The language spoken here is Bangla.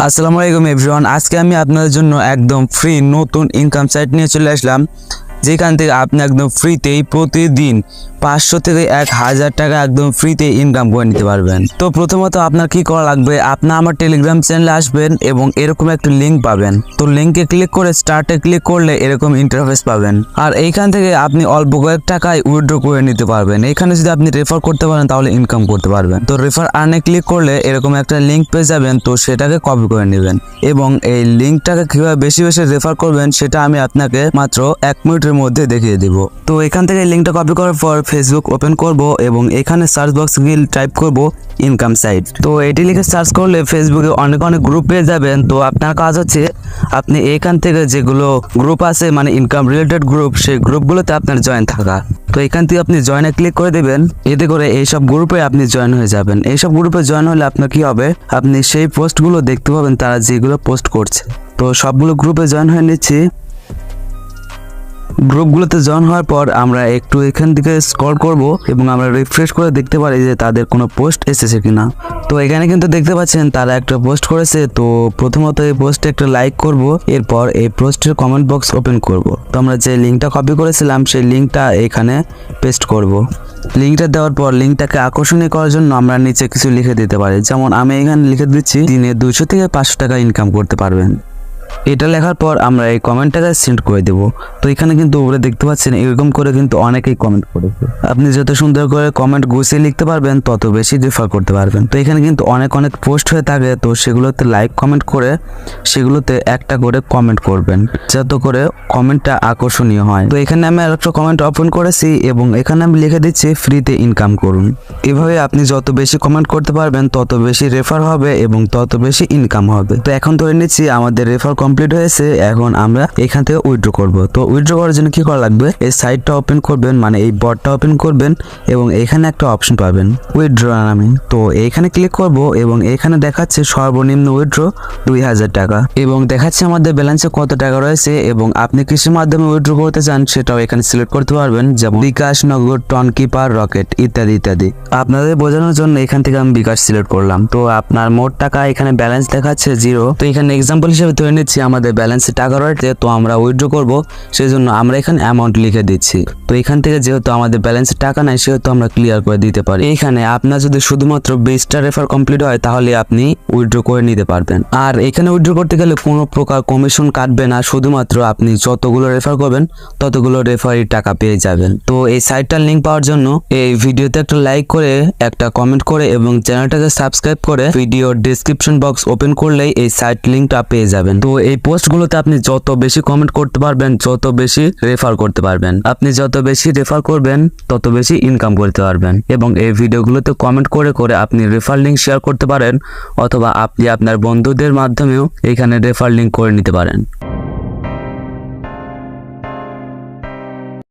আসসালামু আলাইকুম এভরিওয়ান। আজকে আমি আপনাদের জন্য একদম ফ্রি নতুন ইনকাম সাইট নিয়ে চলে আসলাম, যেখান থেকে আপনি একদম ফ্রিতেই প্রতিদিন 500 থেকে 1000 টাকা একদম ফ্রিতে ইনকাম করে নিতে পারবেন। তো প্রথমত আপনার কি করা লাগবে, আপনার আমার টেলিগ্রাম চ্যানেলে আসবেন এবং এরকম একটা লিঙ্ক পাবেন। তো লিঙ্কে ক্লিক করে স্টার্টে ক্লিক করলে এরকম ইন্টারফেস পাবেন, আর এইখান থেকে আপনি অল্প কয়েক টাকায় উইথড্র করে নিতে পারবেন। এখানে যদি আপনি রেফার করতে পারেন তাহলে ইনকাম করতে পারবেন। তো রেফার আর্নে ক্লিক করলে এরকম একটা লিঙ্ক পেয়ে যাবেন, তো সেটাকে কপি করে নেবেন এবং এই লিঙ্কটাকে কিভাবে বেশি বেশি রেফার করবেন সেটা আমি আপনাকে মাত্র 1 মিনিটের মধ্যে দেখিয়ে দিব। তো এখান থেকে লিঙ্কটা কপি করার পর ফেসবুক ওপেন করব এবং এখানে সার্চ বক্সে গিয়ে টাইপ করব ইনকাম সাইট। তো এটি লিখে সার্চ করলে ফেসবুকে অনেক গ্রুপ পেয়ে যাবেন। তো আপনার কাজ হচ্ছে আপনি এখান থেকে যেগুলো গ্রুপ আছে মানে ইনকাম রিলেটেড গ্রুপ, সেই গ্রুপগুলোতে আপনার জয়েন থাকা। তো এখান থেকে আপনি জয়েনে ক্লিক করে দেবেন, এতে করে এইসব গ্রুপে আপনি জয়েন হয়ে যাবেন। এইসব গ্রুপে জয়েন হলে আপনার কি হবে, আপনি সেই পোস্টগুলো দেখতে পাবেন তারা যেগুলো পোস্ট করছে। তো সবগুলো গ্রুপে জয়েন হয়ে নিচ্ছি। গ্রুপগুলোতে জয়েন হওয়ার পর আমরা একটু এখান থেকে স্ক্রল করব এবং আমরা রিফ্রেশ করে দেখতে পারি যে তাদের কোনো পোস্ট এসেছে কিনা। তো এখানে কিন্তু দেখতে পাচ্ছেন তারা একটা পোস্ট করেছে। তো প্রথমত এই পোস্টে একটা লাইক করব, এরপর এই পোস্টের কমেন্ট বক্স ওপেন করব। তো আমরা যে লিঙ্কটা কপি করেছিলাম সেই লিঙ্কটা এখানে পেস্ট করব। লিঙ্কটা দেওয়ার পর লিঙ্কটাকে আকর্ষণীয় করার জন্য আমরা নিচে কিছু লিখে দিতে পারি, যেমন আমি এখানে লিখে দিচ্ছি দিনে 200 থেকে 500 টাকা ইনকাম করতে পারবেন। এটা লেখার পর আমরা এই কমেন্টটাকে সেন্ড করে দেব। তো এখানে কিন্তু উপরে দেখতে পাচ্ছেন এরকম করে কিন্তু অনেকেই কমেন্ট করেছে। আপনি যত সুন্দর করে কমেন্ট গুছিয়ে লিখতে পারবেন তত বেশি রেফার করতে পারবেন। তো এখানে কিন্তু অনেক পোস্ট হয়ে থাকে, তো সেগুলোতে লাইক কমেন্ট করে সেগুলোতে একটা করে কমেন্ট করবেন যাতে করে কমেন্টটা আকর্ষণীয় হয়। তো এখানে আমি আরেকটা কমেন্ট ওপেন করেছি এবং এখানে আমি লিখে দিচ্ছি ফ্রিতে ইনকাম করুন। এভাবে আপনি যত বেশি কমেন্ট করতে পারবেন তত বেশি রেফার হবে এবং তত বেশি ইনকাম হবে। তো এখন ধরে নিচ্ছি আমাদের রেফার কমপ্লিট হয়েছে, এখন আমরা এখান থেকে উইথড্র করব। তো উইথড্র করার জন্য কি করা লাগবে, এই সাইটটা ওপেন করবেন মানে এই বটটা ওপেন করবেন এবং এখানে একটা অপশন পাবেন উইথড্র নামে। তো এইখানে ক্লিক করব এবং এখানে দেখাচ্ছে সর্বনিম্ন উইথড্র 2000 টাকা এবং দেখাচ্ছে আমাদের ব্যালেন্সে কত টাকা রয়েছে এবং আপনি কিসের মাধ্যমে উইথড্র করতে চান সেটাও এখানে সিলেক্ট করতে পারবেন, যেমন বিকাশ, নগদ, টনকিপার, রকেট ইত্যাদি ইত্যাদি। আপনাদের বোঝানোর জন্য এখান থেকে আমি বিকাশ সিলেক্ট করলাম। তো আপনার মোট টাকা এখানে ব্যালেন্স দেখাচ্ছে 0। তো এখানে এক্সাম্পল হিসেবে ধরে নিচ্ছি আমাদের ব্যালেন্সে টাকা রয়েছে, তো আমরা উইথড্র করব, সেই জন্য আমরা এখানে অ্যামাউন্ট লিখে দিচ্ছি। তো এখান থেকে যেহেতু আমাদের ব্যালেন্সে টাকা নাই সেহেতু আমরা ক্লিয়ার করে দিতে পারি। এইখানে আপনার যদি শুধুমাত্র 20টা রেফার কমপ্লিট হয় তাহলে আপনি উইথড্র করে নিতে পারবেন। আর এখানে উইথড্র করতে গেলে কোনো প্রকার কমিশন কাটবে না, শুধুমাত্র আপনি যতগুলো রেফার করবেন ততগুলো রেফারির টাকা পেয়ে যাবেন। তো এই সাইটটার লিঙ্ক পাওয়ার জন্য এই ভিডিওতে একটা লাইক করে একটা কমেন্ট করে এবং চ্যানেলটাকে সাবস্ক্রাইব করে ভিডিওর ডেসক্রিপশন বক্স ওপেন করলেই এই সাইট লিঙ্কটা পেয়ে যাবেন। তো এই পোস্টগুলোতে আপনি যত বেশি কমেন্ট করতে পারবেন তত বেশি রেফার করতে পারবেন। আপনি যত বেশি রেফার করবেন তত বেশি ইনকাম করতে পারবেন এবং এই ভিডিওগুলোতে কমেন্ট করে করে আপনি রেফার লিঙ্ক শেয়ার করতে পারেন অথবা আপনি আপনার বন্ধুদের মাধ্যমেও এখানে রেফার লিঙ্ক করে নিতে পারেন।